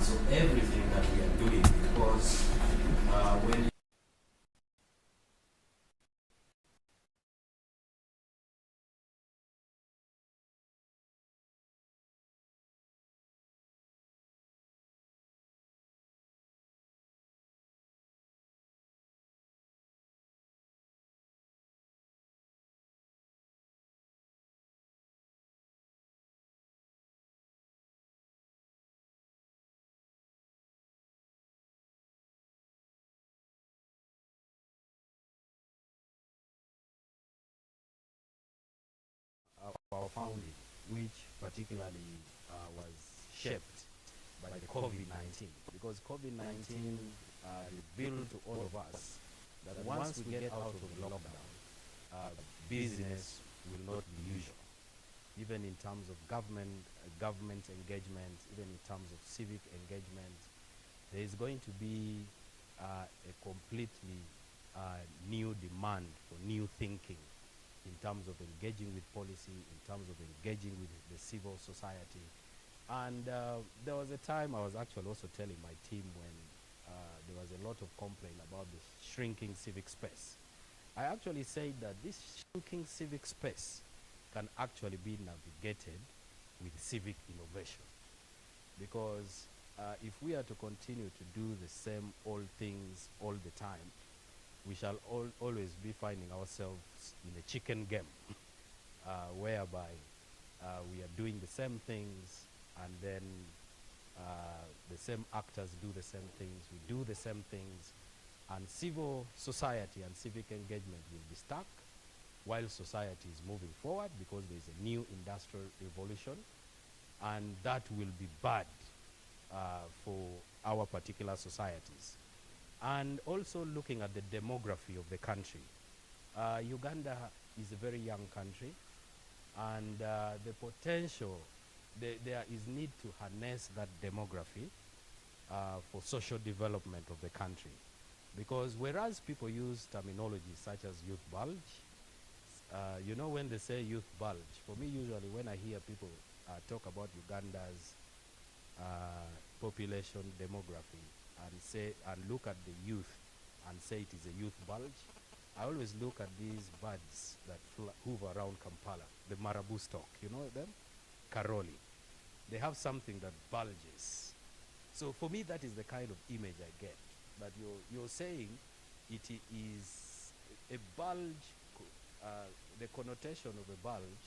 So everything that we are doing, because when our founding, which particularly was shaped by the COVID-19, because COVID-19 revealed to all of us that once we get out of the lockdown, business will not be usual, even in terms of government engagement, even in terms of civic engagement. There is going to be a completely new demand for new thinking in terms of engaging with policy, in terms of engaging with the civil society. And there was a time I was actually also telling my team when there was a lot of complaint about the shrinking civic space. I actually said that this shrinking civic space can actually be navigated with civic innovation. Because if we are to continue to do the same old things all the time, we shall always be finding ourselves in a chicken game, whereby we are doing the same things, and then the same actors do the same things, we do the same things, and civil society and civic engagement will be stuck while society is moving forward, because there is a new industrial revolution, and that will be bad for our particular societies. And also looking at the demography of the country. Uganda is a very young country, and the potential, there is need to harness that demography for social development of the country. Because whereas people use terminology such as youth bulge, you know, when they say youth bulge, for me usually when I hear people talk about Uganda's population demography, and say, and look at the youth and say it is a youth bulge, I always look at these birds that hover around Kampala, the marabou stock, you know them? Karoli. They have something that bulges. So for me, that is the kind of image I get. But you're saying it is a bulge, the connotation of a bulge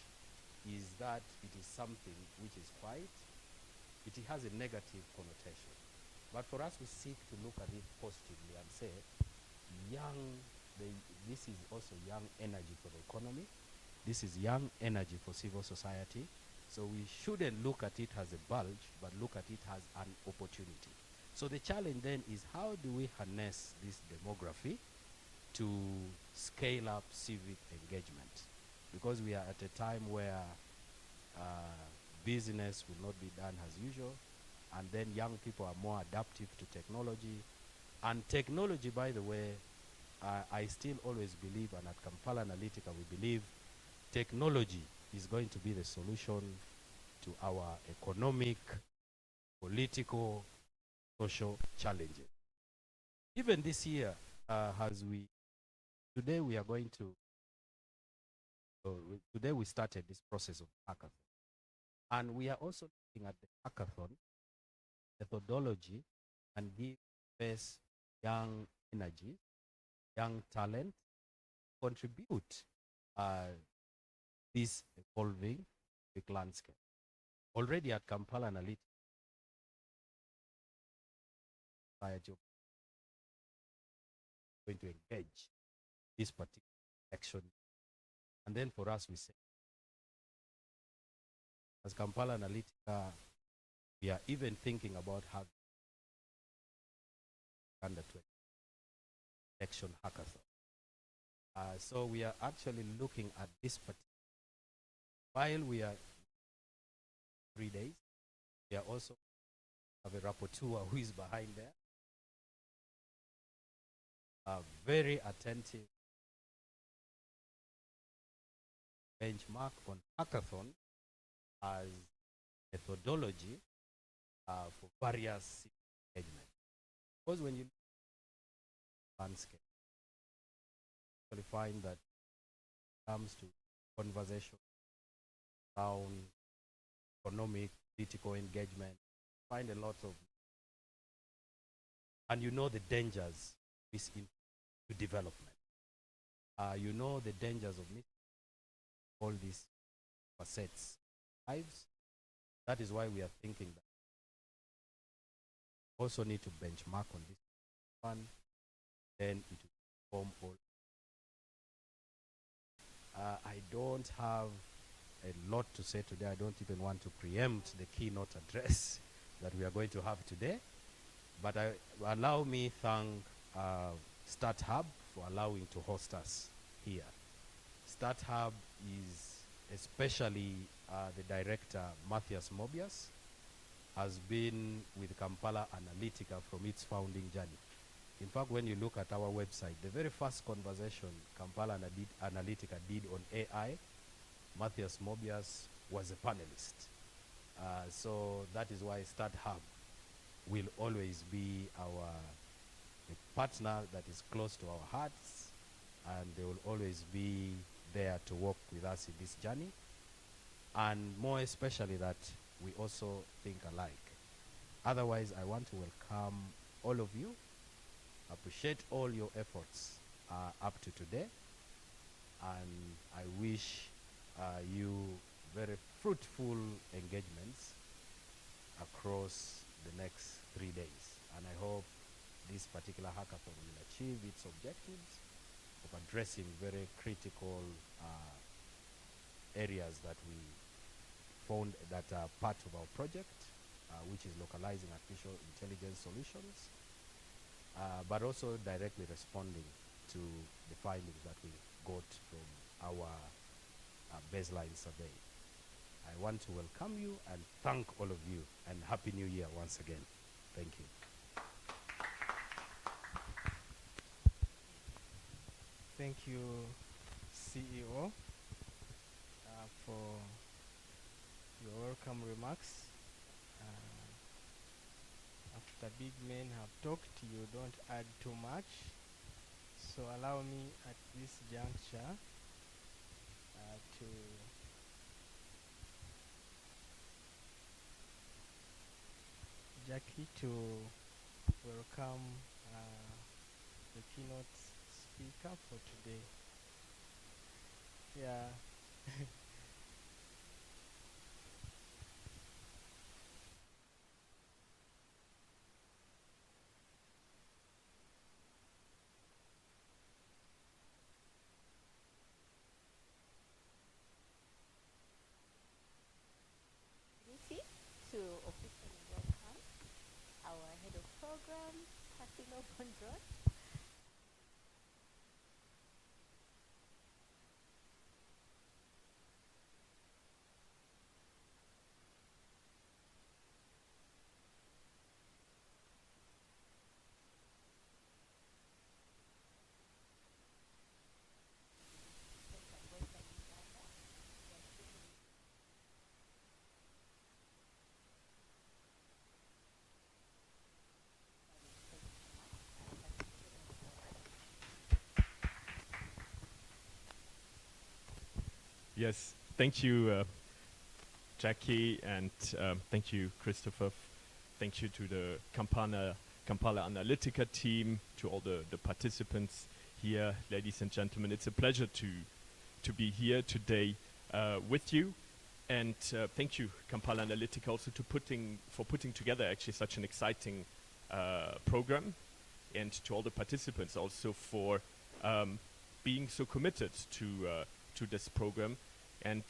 is that it is something which is white. It has a negative connotation. But for us, we seek to look at it positively and say, this is also young energy for the economy. This is young energy for civil society. So we shouldn't look at it as a bulge, but look at it as an opportunity. So the challenge then is, how do we harness this demography to scale up civic engagement? Because we are at a time where business will not be done as usual, and then young people are more adaptive to technology. And technology, by the way, I still always believe, and at Kampala Analytica we believe, technology is going to be the solution to our economic, political, social challenges. Even this year, today we are going to, today we started this process of hackathon. And we are also looking at the hackathon methodology and give space young energy, young talent, contribute this evolving big landscape. Already at Kampala Analytica, going to engage this particular action. And then for us, we say, as Kampala Analytica, we are even thinking about how under 20 action hackathon. So we are actually looking at this particular, while we are 3 days, we are also have a rapporteur who is behind there, very attentive benchmark on hackathon as methodology for various engagements. Because when you landscape, you find that comes to conversation around economic, political engagement, find a lot of, and you know the dangers to development. You know the dangers of all these facets lives. That is why we are thinking that we also need to benchmark on this one, then it will form all. I don't have a lot to say today. I don't even want to preempt the keynote address that we are going to have today. But allow me thank Start Hub for allowing to host us here. Start Hub is especially the director, Matthias Mobius, has been with Kampala Analytica from its founding journey. In fact, when you look at our website, the very first conversation Kampala Analytica did on AI, Matthias Mobius was a panelist. So that is why Start Hub will always be our partner that is close to our hearts, and they will always be there to work with us in this journey. And more especially that we also think alike. Otherwise, I want to welcome all of you, appreciate all your efforts up to today, and I wish you very fruitful engagements across the next 3 days. And I hope this particular hackathon will achieve its objectives of addressing very critical areas that we found that are part of our project, which is localizing artificial intelligence solutions, but also directly responding to the findings that we got from our baseline survey. I want to welcome you and thank all of you, and Happy New Year once again. Thank you. Thank you, CEO, for your welcome remarks. After big men have talked, you don't add too much. So allow me at this juncture to Jackie to welcome the keynote speaker for today. Yeah. To officially welcome our head of program, Hasilo Bondrot. Yes, thank you, Jackie, and thank you, Christopher. Thank you to the Kampala Analytica team, to all the participants here, ladies and gentlemen. It's a pleasure to be here today with you, and thank you, Kampala Analytica, also for putting together actually such an exciting program, and to all the participants also for being so committed to this program. And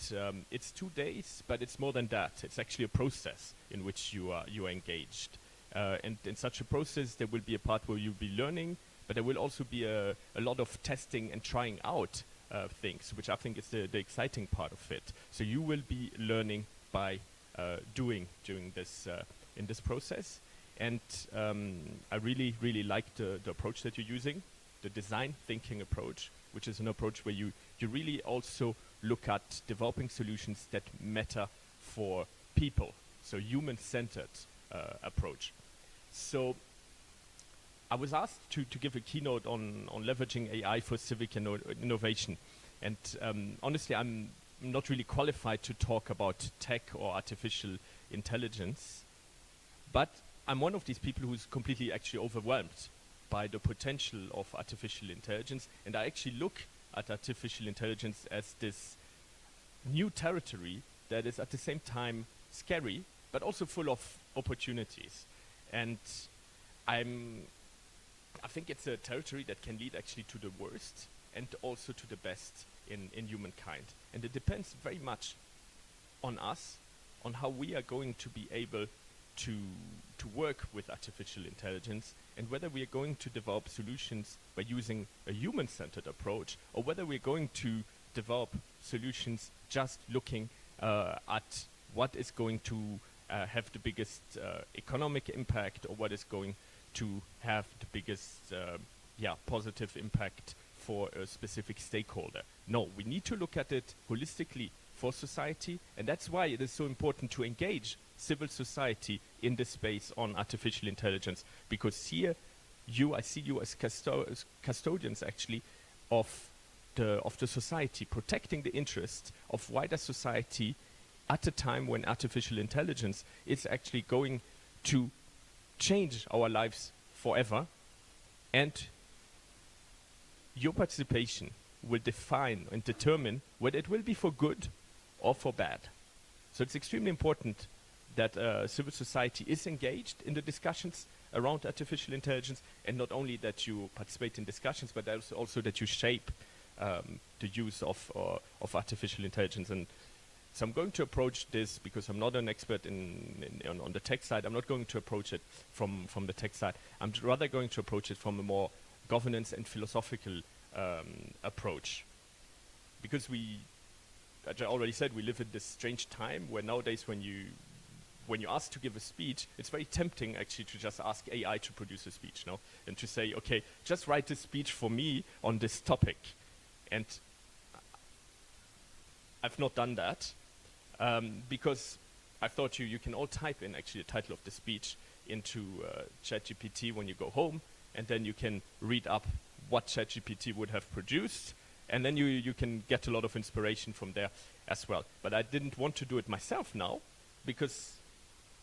it's 2 days, but it's more than that. It's actually a process in which you are engaged. And in such a process, there will be a part where you'll be learning, but there will also be a lot of testing and trying out things, which I think is the exciting part of it. So you will be learning by doing during this in this process. And I really, really like the approach that you're using, the design thinking approach, which is an approach where you really also look at developing solutions that matter for people, so human-centered approach. So I was asked to give a keynote on leveraging AI for civic innovation. And honestly, I'm not really qualified to talk about tech or artificial intelligence, but I'm one of these people who's completely actually overwhelmed by the potential of artificial intelligence. And I actually look at artificial intelligence as this new territory that is at the same time scary, but also full of opportunities. And I think it's a territory that can lead actually to the worst and also to the best in humankind. And it depends very much on us, on how we are going to be able to work with artificial intelligence, and whether we are going to develop solutions by using a human-centered approach, or whether we're going to develop solutions just looking at what is going to have the biggest economic impact, or what is going to have the biggest positive impact for a specific stakeholder. No, we need to look at it holistically for society, and that's why it is so important to engage civil society in this space on artificial intelligence, because here I see you as custodians actually of the society, protecting the interest of wider society at a time when artificial intelligence is actually going to change our lives forever, and your participation will define and determine whether it will be for good or for bad. So it's extremely important that civil society is engaged in the discussions around artificial intelligence, and not only that you participate in discussions, but also that you shape the use of artificial intelligence. And so I'm going to approach this, because I'm not an expert on the tech side. I'm not going to approach it from the tech side. I'm rather going to approach it from a more governance and philosophical approach, because as I already said, we live in this strange time where nowadays when you ask to give a speech, it's very tempting actually to just ask AI to produce a speech, no? And to say, okay, just write a speech for me on this topic. And I've not done that, because I thought you can all type in actually the title of the speech into ChatGPT when you go home, and then you can read up what ChatGPT would have produced, and then you can get a lot of inspiration from there as well. But I didn't want to do it myself now, because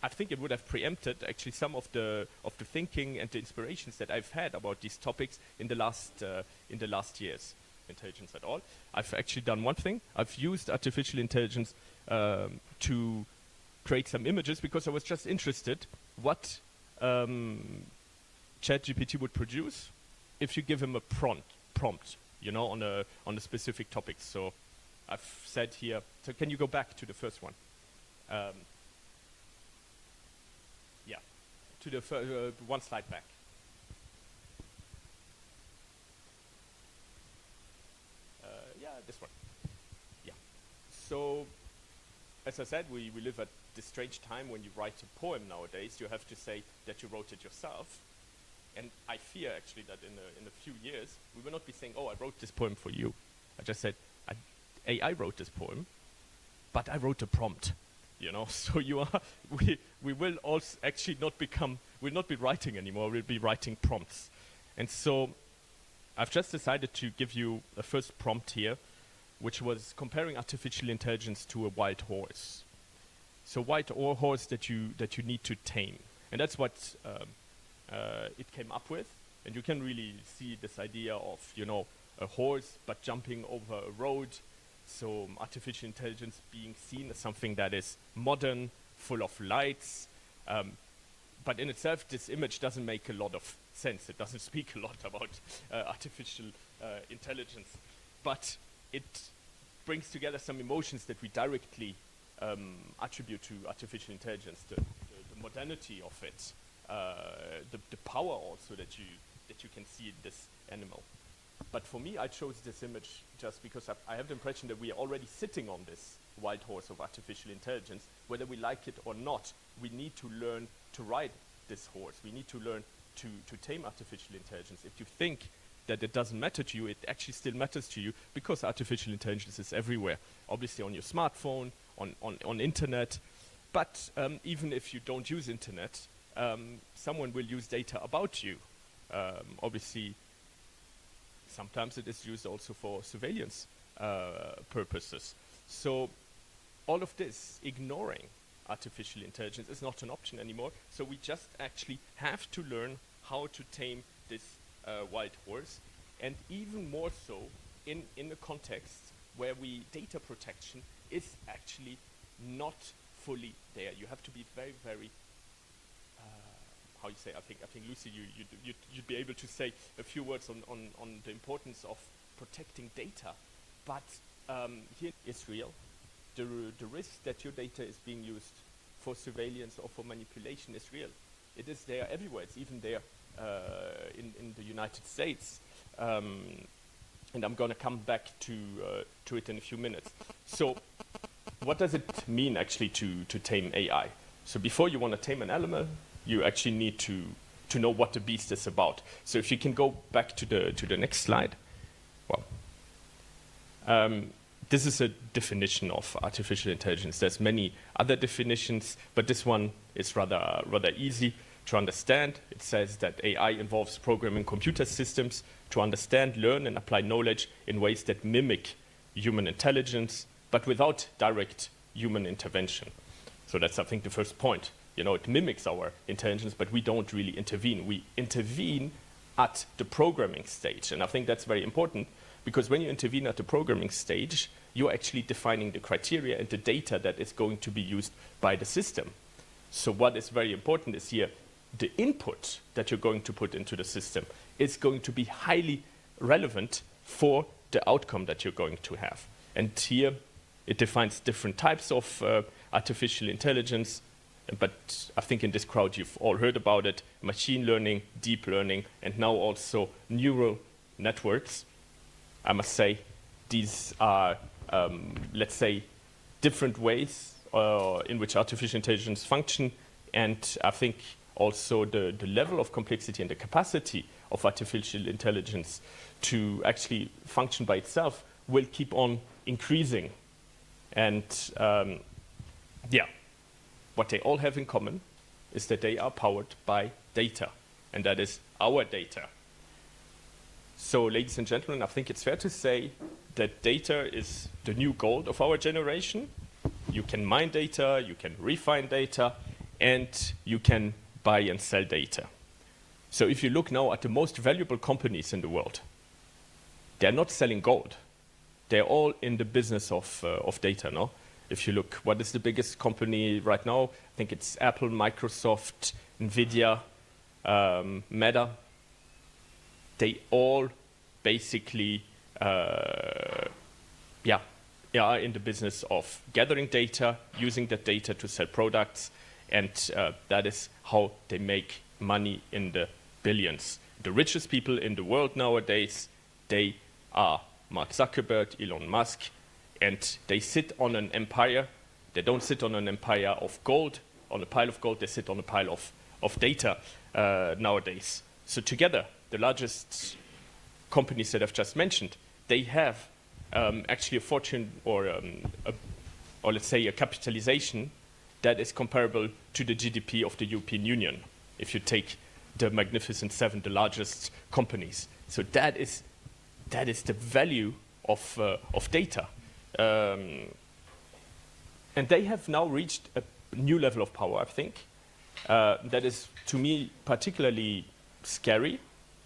I think it would have preempted actually some of the thinking and the inspirations that I've had about these topics in the last years. Intelligence at all. I've actually done one thing. I've used artificial intelligence to create some images, because I was just interested what ChatGPT would produce if you give him a prompt, on a specific topic. So I've said here. So can you go back to the first one? To the one slide back. This one. Yeah. So, as I said, we live at this strange time when you write a poem nowadays. You have to say that you wrote it yourself. And I fear actually that in a few years, we will not be saying, oh, I wrote this poem for you. I just said, I wrote this poem, but I wrote a prompt. So we will also actually we'll not be writing anymore, we'll be writing prompts. And so I've just decided to give you a first prompt here, which was comparing artificial intelligence to a wild horse. So wild horse that you need to tame. And that's what it came up with. And you can really see this idea of, a horse but jumping over a road. So artificial intelligence being seen as something that is modern, full of lights. But in itself, this image doesn't make a lot of sense. It doesn't speak a lot about artificial intelligence. But it brings together some emotions that we directly attribute to artificial intelligence. The modernity of it, the power also that you can see in this animal. But for me, I chose this image just because I have the impression that we are already sitting on this wild horse of artificial intelligence. Whether we like it or not, we need to learn to ride this horse. We need to learn to tame artificial intelligence. If you think that it doesn't matter to you, it actually still matters to you, because artificial intelligence is everywhere. Obviously on your smartphone, on internet, But even if you don't use internet, someone will use data about you. Obviously, sometimes it is used also for surveillance purposes. So all of this, ignoring artificial intelligence, is not an option anymore. So we just actually have to learn how to tame this wild horse, and even more so in a context where data protection is actually not fully there. You have to be very, very how you say? I think Lucy, you'd be able to say a few words on the importance of protecting data. But here it's real. The risk that your data is being used for surveillance or for manipulation is real. It is there everywhere. It's even there in the United States. And I'm going to come back to it in a few minutes. So what does it mean actually to tame AI? So before you want to tame an animal, you actually need to know what the beast is about. So if you can go back to the next slide. Well, this is a definition of artificial intelligence. There's many other definitions, but this one is rather easy to understand. It says that AI involves programming computer systems to understand, learn, and apply knowledge in ways that mimic human intelligence, but without direct human intervention. So that's, I think, the first point. You know, it mimics our intelligence, but we don't really intervene. We intervene at the programming stage. And I think that's very important, because when you intervene at the programming stage, you're actually defining the criteria and the data that is going to be used by the system. So what is very important is here, the input that you're going to put into the system is going to be highly relevant for the outcome that you're going to have. And here it defines different types of artificial intelligence. But I think in this crowd you've all heard about it: machine learning, deep learning, and now also neural networks. I must say these are, let's say, different ways in which artificial intelligence function, and I think also the level of complexity and the capacity of artificial intelligence to actually function by itself will keep on increasing. And what they all have in common is that they are powered by data, and that is our data. So, ladies and gentlemen, I think it's fair to say that data is the new gold of our generation. You can mine data, you can refine data, and you can buy and sell data. So if you look now at the most valuable companies in the world, they're not selling gold. They're all in the business of data, no? If you look, what is the biggest company right now? I think it's Apple, Microsoft, Nvidia, Meta. They all basically are in the business of gathering data, using that data to sell products, and that is how they make money in the billions. The richest people in the world nowadays, they are Mark Zuckerberg, Elon Musk, and they sit on an empire. They don't sit on an empire of gold, on a pile of gold. They sit on a pile of data nowadays. So together, the largest companies that I've just mentioned, they have actually a fortune or let's say a capitalization that is comparable to the GDP of the European Union, if you take the Magnificent Seven, the largest companies. So that is the value of data. And they have now reached a new level of power, I think, that is, to me, particularly scary,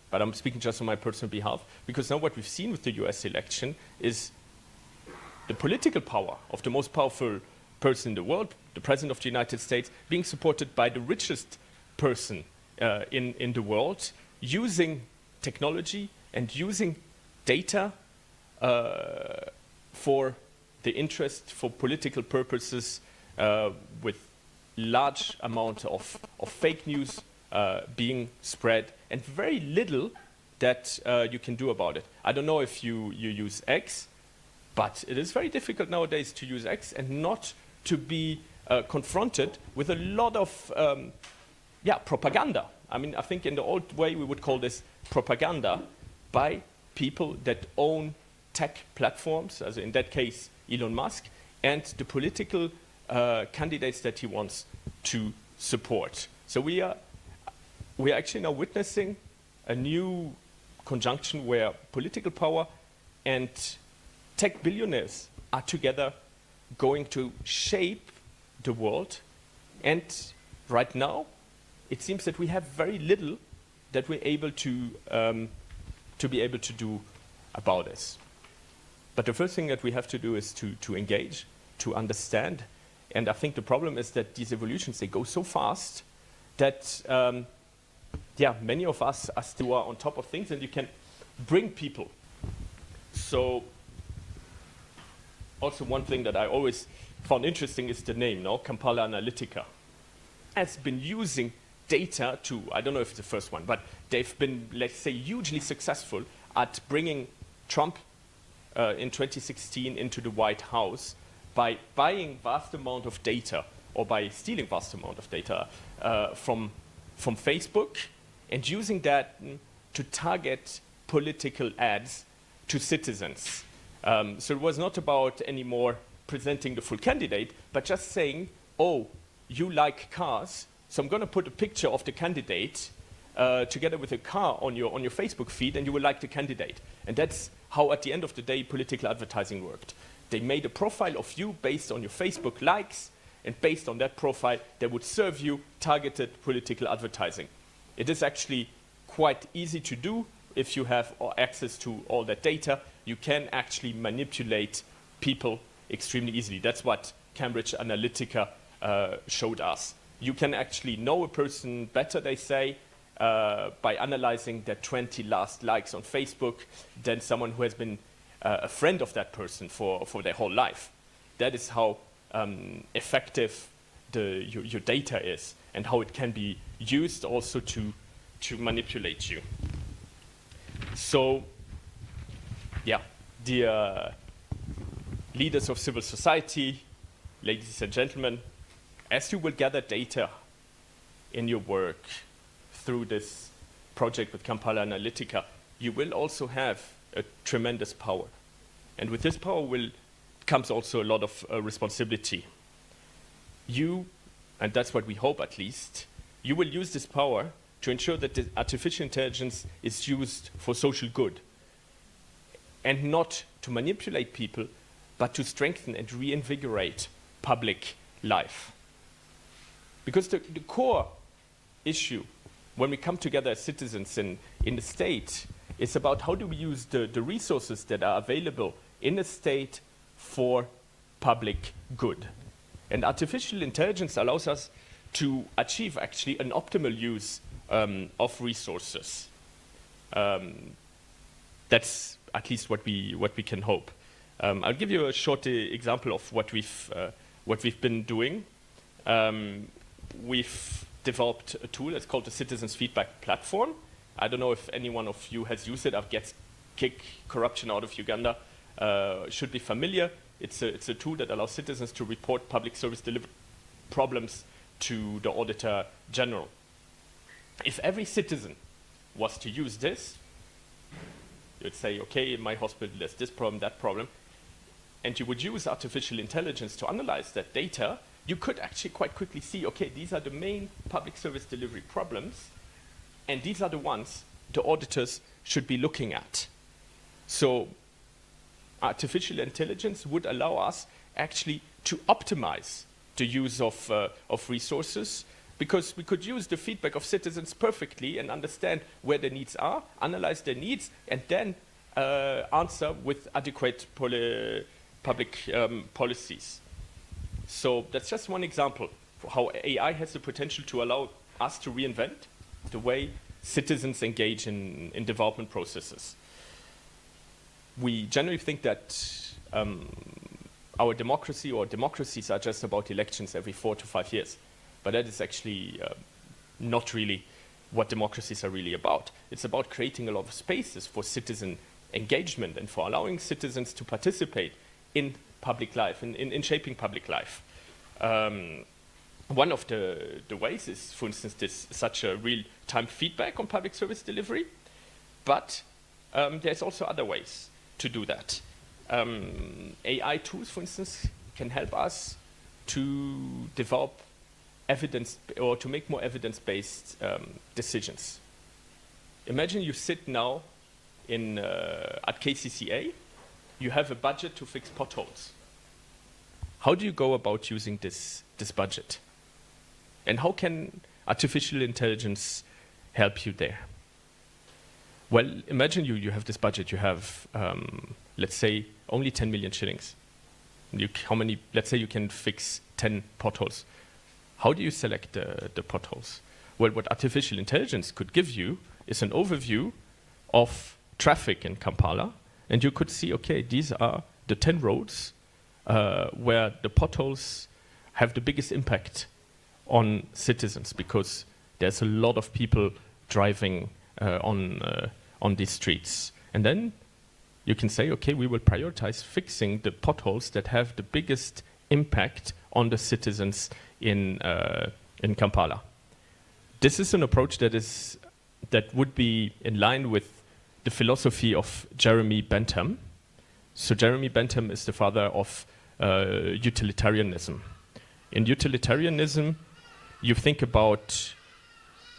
but I'm speaking just on my personal behalf, because now what we've seen with the US election is the political power of the most powerful person in the world, the President of the United States, being supported by the richest person in the world, using technology and using data for the interest, for political purposes, with large amount of fake news being spread, and very little that you can do about it. I don't know if you use X, but it is very difficult nowadays to use X and not to be confronted with a lot of propaganda. I mean, I think in the old way we would call this propaganda by people that own tech platforms, as in that case Elon Musk, and the political candidates that he wants to support. So we are actually now witnessing a new conjunction where political power and tech billionaires are together going to shape the world. And right now, it seems that we have very little that we're able to be able to do about this. But the first thing that we have to do is to engage, to understand. And I think the problem is that these evolutions, they go so fast that, many of us are still on top of things, and you can bring people. So also one thing that I always found interesting is the name, no? Kampala Analytica. Has been using data to, I don't know if it's the first one, but they've been, let's say, hugely successful at bringing Trump in 2016 into the White House by buying vast amount of data, or by stealing vast amount of data from Facebook and using that to target political ads to citizens. So it was not about anymore presenting the full candidate, but just saying, oh, you like cars, so I'm going to put a picture of the candidate together with a car on your Facebook feed, and you will like the candidate. And that's how, at the end of the day, political advertising worked. They made a profile of you based on your Facebook likes, and based on that profile, they would serve you targeted political advertising. It is actually quite easy to do if you have access to all that data. You can actually manipulate people extremely easily. That's what Cambridge Analytica showed us. You can actually know a person better, they say, by analyzing their 20 last likes on Facebook than someone who has been a friend of that person for their whole life. That is how effective your data is, and how it can be used also to manipulate you. So, yeah, dear leaders of civil society, ladies and gentlemen, as you will gather data in your work through this project with Kampala Analytica, you will also have a tremendous power. And with this power comes also a lot of responsibility. You, and that's what we hope at least, you will use this power to ensure that the artificial intelligence is used for social good, and not to manipulate people, but to strengthen and reinvigorate public life. Because the core issue when we come together as citizens in the state is about how do we use the resources that are available in the state for public good. And artificial intelligence allows us to achieve actually an optimal use of resources. That's at least what we can hope. I'll give you a short example of what we've been doing. We've developed a tool that's called the Citizens Feedback Platform. I don't know if any one of you has used it. I've kick corruption out of Uganda. Should be familiar. It's a tool that allows citizens to report public service delivery problems to the Auditor General. If every citizen was to use this, you'd say, okay, in my hospital there's this problem, that problem, and you would use artificial intelligence to analyze that data, you could actually quite quickly see, okay, these are the main public service delivery problems, and these are the ones the auditors should be looking at. So artificial intelligence would allow us actually to optimize the use of resources, because we could use the feedback of citizens perfectly and understand where their needs are, analyze their needs, and then answer with adequate public policies. So that's just one example for how AI has the potential to allow us to reinvent the way citizens engage in development processes. We generally think that our democracy or democracies are just about elections every 4 to 5 years. But that is actually not really what democracies are really about. It's about creating a lot of spaces for citizen engagement and for allowing citizens to participate in public life, in shaping public life. One of the ways is, for instance, this such a real-time feedback on public service delivery, but there's also other ways to do that. AI tools, for instance, can help us to develop evidence or to make more evidence-based decisions. Imagine you sit now at KCCA, you have a budget to fix potholes. How do you go about using this budget? And how can artificial intelligence help you there? Well, imagine you have this budget, you have, let's say, only 10 million shillings. Let's say you can fix 10 potholes. How do you select the potholes? Well, what artificial intelligence could give you is an overview of traffic in Kampala, and you could see, okay, these are the 10 roads where the potholes have the biggest impact on citizens, because there's a lot of people driving on these streets. And then you can say, okay, we will prioritize fixing the potholes that have the biggest impact on the citizens in Kampala. This is an approach that would be in line with the philosophy of Jeremy Bentham. So Jeremy Bentham is the father of utilitarianism. In utilitarianism, you think about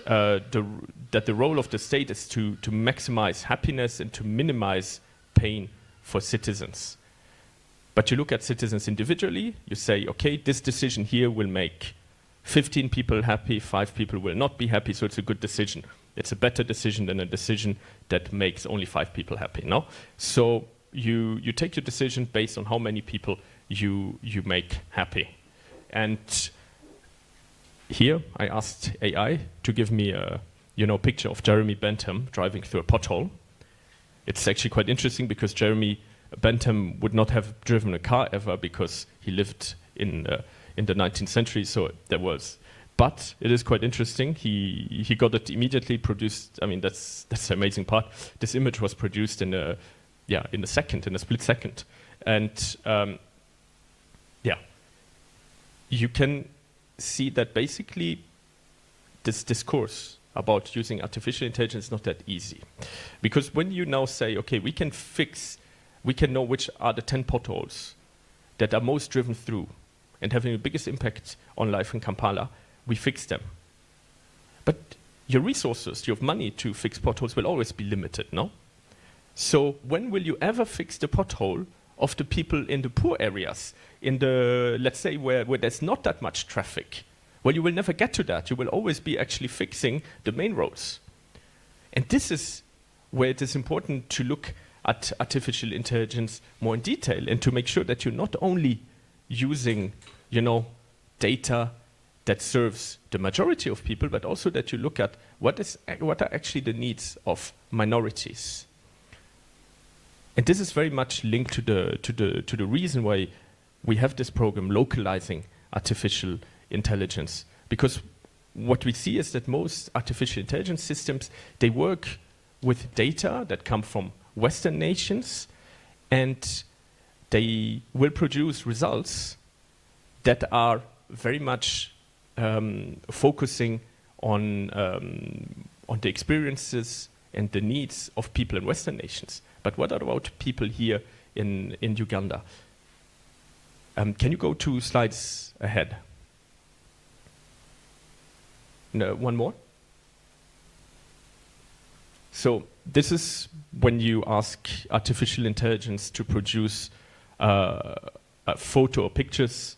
that the role of the state is to maximize happiness and to minimize pain for citizens. But you look at citizens individually, you say, okay, this decision here will make 15 people happy, 5 people will not be happy, so it's a good decision. It's a better decision than a decision that makes only 5 people happy, no? So you take your decision based on how many people you make happy. And here I asked AI to give me a picture of Jeremy Bentham driving through a pothole. It's actually quite interesting because Jeremy Bentham would not have driven a car ever because he lived in the 19th century, so there was. But it is quite interesting. He got it immediately produced. I mean, that's the amazing part. This image was produced in a split second, and you can see that basically this discourse about using artificial intelligence is not that easy, because when you now say, okay, we can know which are the 10 potholes that are most driven through and having the biggest impact on life in Kampala, we fix them. But your resources, your money to fix potholes will always be limited, no? So when will you ever fix the pothole of the people in the poor areas, let's say, where there's not that much traffic? Well, you will never get to that. You will always be actually fixing the main roads. And this is where it is important to look at artificial intelligence more in detail and to make sure that you're not only using, data that serves the majority of people, but also that you look at what are actually the needs of minorities. And this is very much linked to the reason why we have this program, localizing artificial intelligence. Because what we see is that most artificial intelligence systems, they work with data that come from Western nations, and they will produce results that are very much focusing on the experiences and the needs of people in Western nations. But what about people here in Uganda? Can you go 2 slides ahead? No, one more? So this is when you ask artificial intelligence to produce a photo or pictures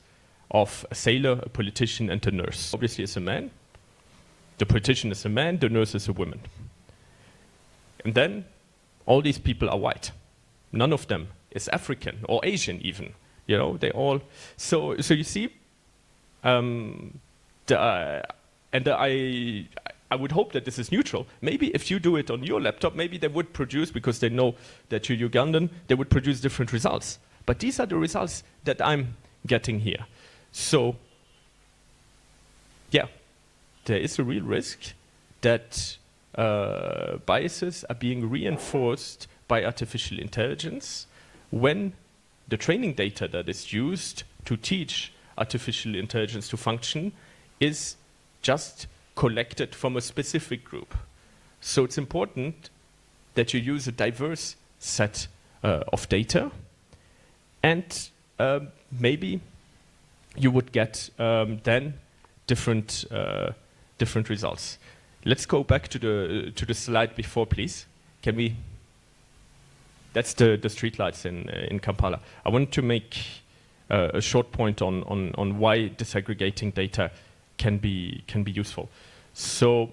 of a sailor, a politician, and a nurse. Obviously, it's a man. The politician is a man, the nurse is a woman. And then all these people are white. None of them is African or Asian even. They all. So you see, I would hope that this is neutral. Maybe if you do it on your laptop, maybe they would produce, because they know that you're Ugandan, they would produce different results. But these are the results that I'm getting here. So, there is a real risk that biases are being reinforced by artificial intelligence when the training data that is used to teach artificial intelligence to function is just collected from a specific group. So it's important that you use a diverse set of data, and maybe you would get then different different results. Let's go back to the slide before, please. Can we? That's the streetlights in Kampala. I want to make a short point on why disaggregating data can be useful. So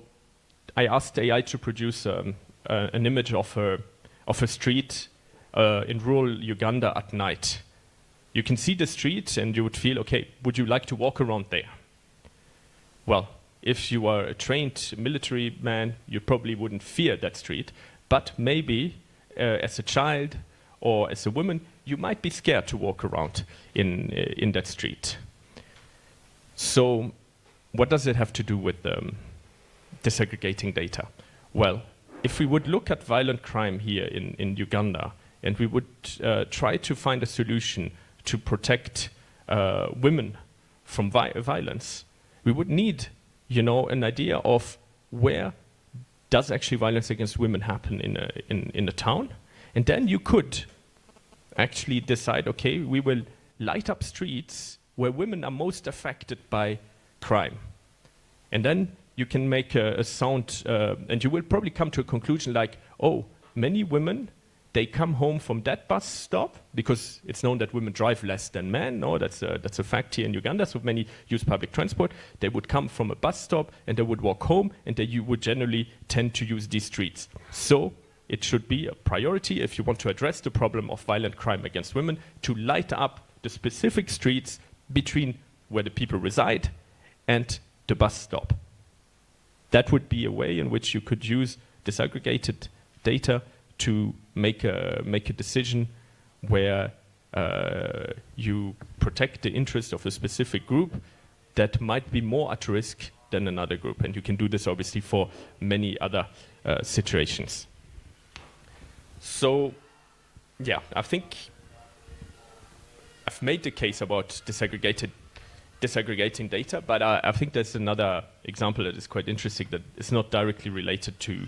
I asked AI to produce an image of a street in rural Uganda at night. You can see the street and you would feel, okay, would you like to walk around there? Well, if you are a trained military man, you probably wouldn't fear that street, but maybe as a child or as a woman, you might be scared to walk around in that street. So what does it have to do with disaggregating data? Well, if we would look at violent crime here in Uganda, and we would try to find a solution to protect women from violence, we would need, an idea of where does actually violence against women happen in a town, and then you could actually decide, okay, we will light up streets where women are most affected by crime, and then you can make a sound, and you will probably come to a conclusion like, oh, many women, they come home from that bus stop, because it's known that women drive less than men. No, that's a fact here in Uganda. So many use public transport. They would come from a bus stop and they would walk home, and you would generally tend to use these streets. So it should be a priority if you want to address the problem of violent crime against women, to light up the specific streets between where the people reside and the bus stop. That would be a way in which you could use disaggregated data to make a decision where you protect the interest of a specific group that might be more at risk than another group. And you can do this obviously for many other situations. So, yeah, I think I've made the case about disaggregating data, but I think there's another example that is quite interesting that is not directly related to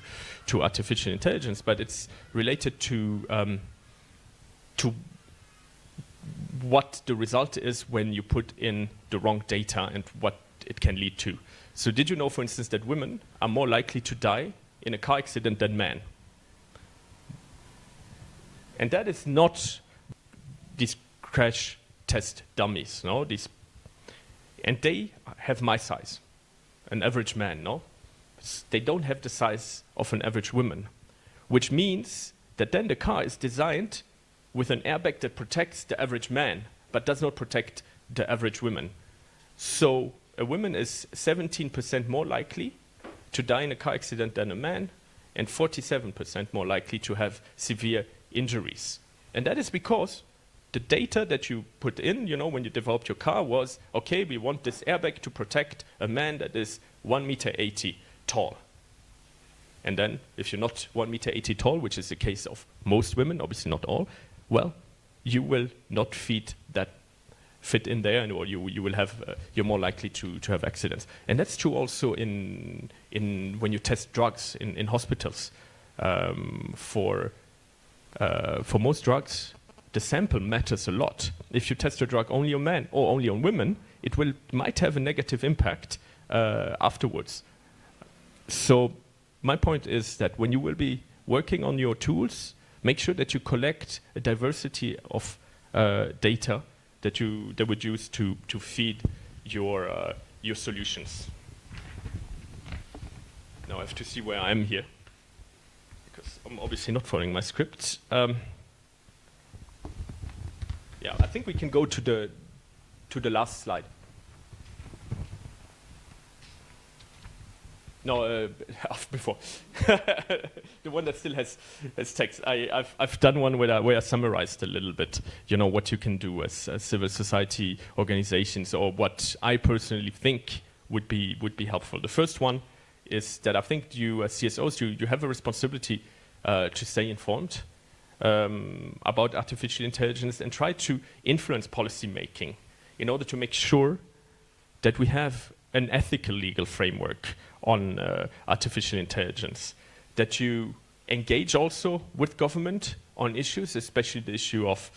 artificial intelligence, but it's related to what the result is when you put in the wrong data and what it can lead to. So did you know, for instance, that women are more likely to die in a car accident than men? And that is not these crash test dummies, no? And they have my size, an average man, no? They don't have the size of an average woman, which means that then the car is designed with an airbag that protects the average man, but does not protect the average woman. So a woman is 17% more likely to die in a car accident than a man, and 47% more likely to have severe injuries. And that is because the data that you put in, when you developed your car was, okay, we want this airbag to protect a man that is 1.80 meters tall. And then, if you're not 1.80 meters tall, which is the case of most women, obviously not all, well, you will not fit in there, and or you will have, you're more likely to have accidents. And that's true also in when you test drugs in hospitals. For most drugs, the sample matters a lot. If you test a drug only on men or only on women, it might have a negative impact afterwards. So my point is that when you will be working on your tools, make sure that you collect a diversity of data that would use to feed your solutions. Now I have to see where I am here, because I'm obviously not following my script. Yeah, I think we can go to the last slide. No, before the one that still has text. I've done one where I summarized a little bit, what you can do as civil society organizations, or what I personally think would be helpful. The first one is that I think you as CSOs, you have a responsibility to stay informed about artificial intelligence and try to influence policy making in order to make sure that we have an ethical legal framework on artificial intelligence, that you engage also with government on issues, especially the issue of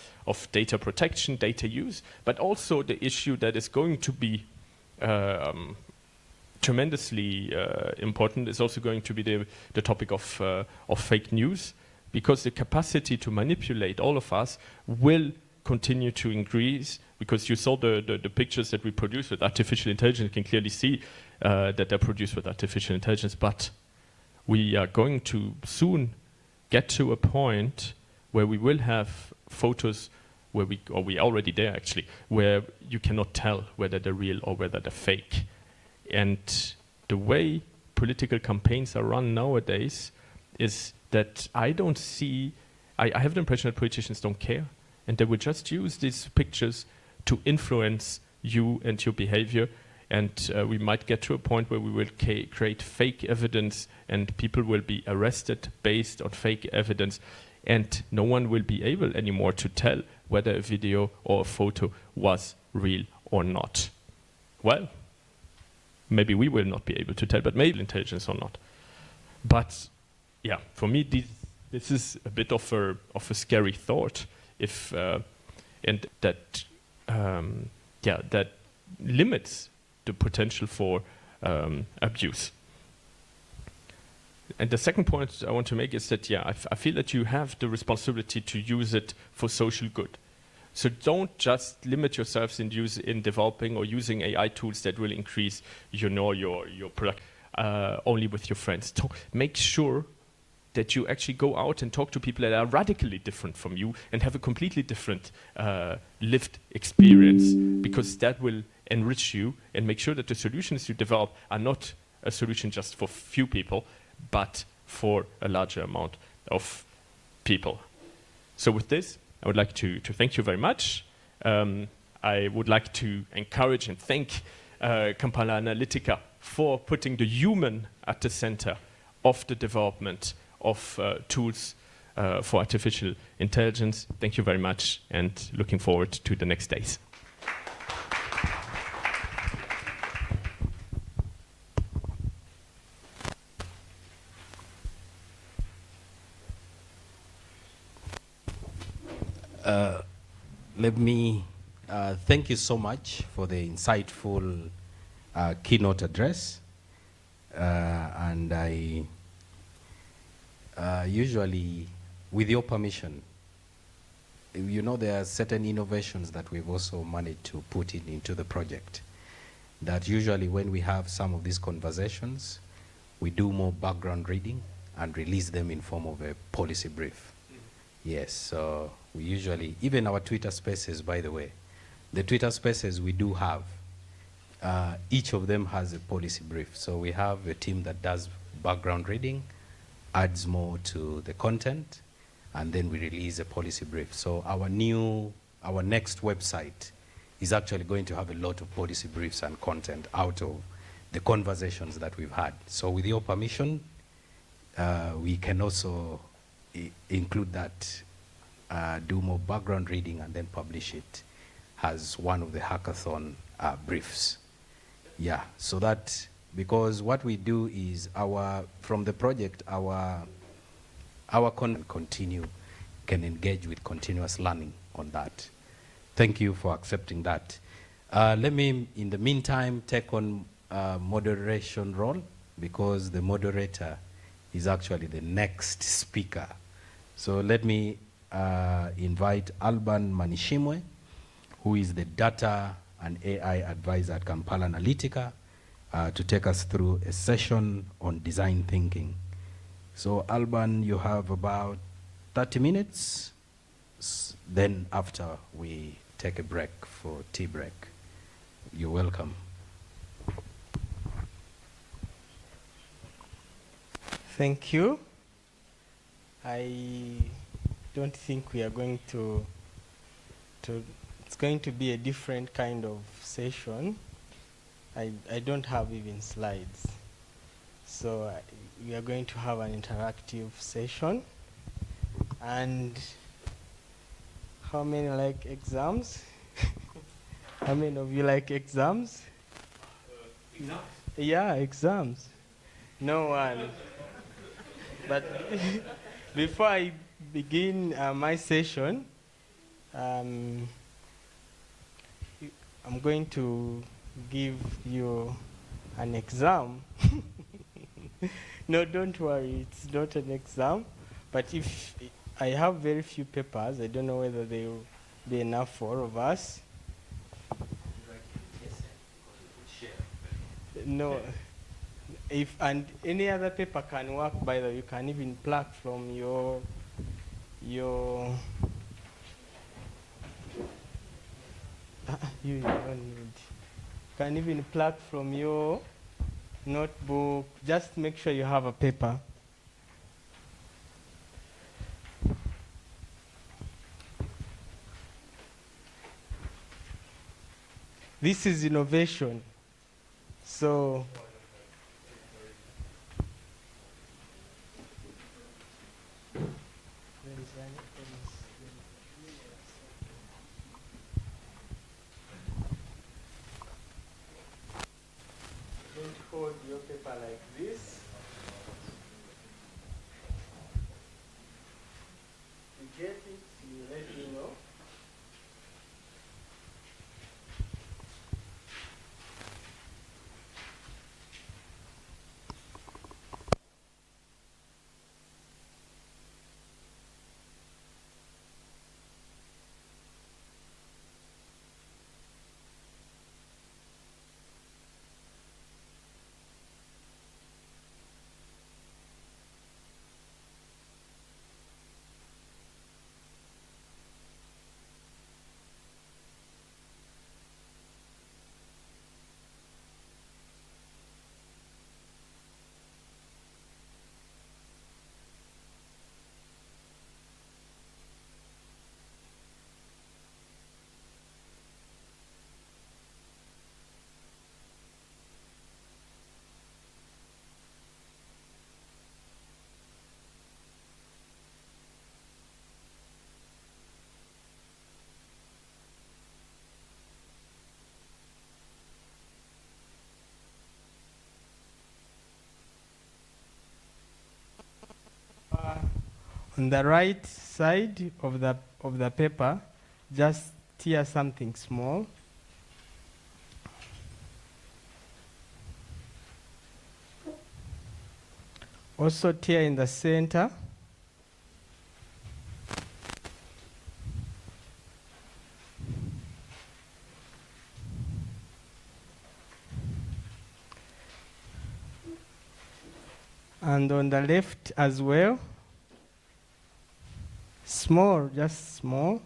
data protection, data use, but also the issue that is going to be tremendously important is also going to be the topic of fake news, because the capacity to manipulate all of us will continue to increase, because you saw the pictures that we produce with artificial intelligence. You can clearly see that they're produced with artificial intelligence, but we are going to soon get to a point where we will have photos where we are already there actually, where you cannot tell whether they're real or whether they're fake. And the way political campaigns are run nowadays is that I don't see, I have the impression that politicians don't care, and they will just use these pictures to influence you and your behavior. And we might get to a point where we will create fake evidence, and people will be arrested based on fake evidence, and no one will be able anymore to tell whether a video or a photo was real or not. Well, maybe we will not be able to tell, but maybe intelligence or not. But yeah, for me, this is a bit of a scary thought. And that that limits the potential for abuse. And the second point I want to make is that, I feel that you have the responsibility to use it for social good. So don't just limit yourselves in developing or using AI tools that will increase your product only with your friends. Make sure that you actually go out and talk to people that are radically different from you and have a completely different lived experience, because that will enrich you and make sure that the solutions you develop are not a solution just for few people, but for a larger amount of people. So with this, I would like to thank you very much. I would like to encourage and thank Kampala Analytica for putting the human at the center of the development of tools for artificial intelligence. Thank you very much, and looking forward to the next days. Let me thank you so much for the insightful keynote address. And I usually, with your permission, you know, there are certain innovations that we've also managed to put into the project, that usually when we have some of these conversations, we do more background reading and release them in form of a policy brief. Yes, so we usually, even our Twitter spaces, by the way, the Twitter spaces we do have, each of them has a policy brief. So we have a team that does background reading, adds more to the content, and then we release a policy brief. So our next website is actually going to have a lot of policy briefs and content out of the conversations that we've had. So with your permission, we can also include that, do more background reading, and then publish it as one of the hackathon briefs. Yeah, so that, because what we do is from the project, our content can engage with continuous learning on that. Thank you for accepting that. Let me, in the meantime, take on moderation role, because the moderator is actually the next speaker. So let me invite Alban Manishimwe, who is the Data and AI Advisor at Kampala Analytica, to take us through a session on design thinking. So Alban, you have about 30 minutes. Then after we take a break for tea break. You're welcome. Thank you. I don't think we are going to it's going to be a different kind of session. I don't have even slides. So we are going to have an interactive session. And how many like exams? How many of you like exams? Exams? Yeah, exams. No one. But before I begin my session, I'm going to give you an exam. No, don't worry, it's not an exam. But if I have very few papers, I don't know whether they will be enough for all of us. No, if and any other paper can work. By the way, you can even pluck from your you don't need. Can even pluck from your notebook. Just make sure you have a paper. This is innovation. So don't hold your paper like this. You get it, you let me know. On the right side of the paper, just tear something small. Also tear in the center. And on the left as well. Small, just small.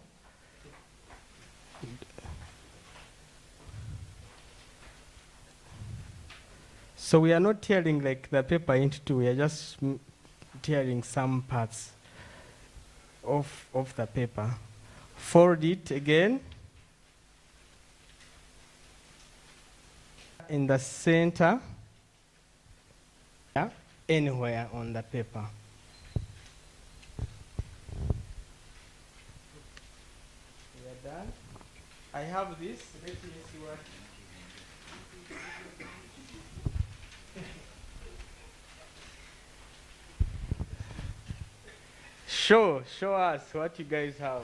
So we are not tearing like the paper into two, we are just tearing some parts of the paper. Fold it again. In the center, yeah, anywhere on the paper. We are done. I have this. Let me see what. Show us what you guys have.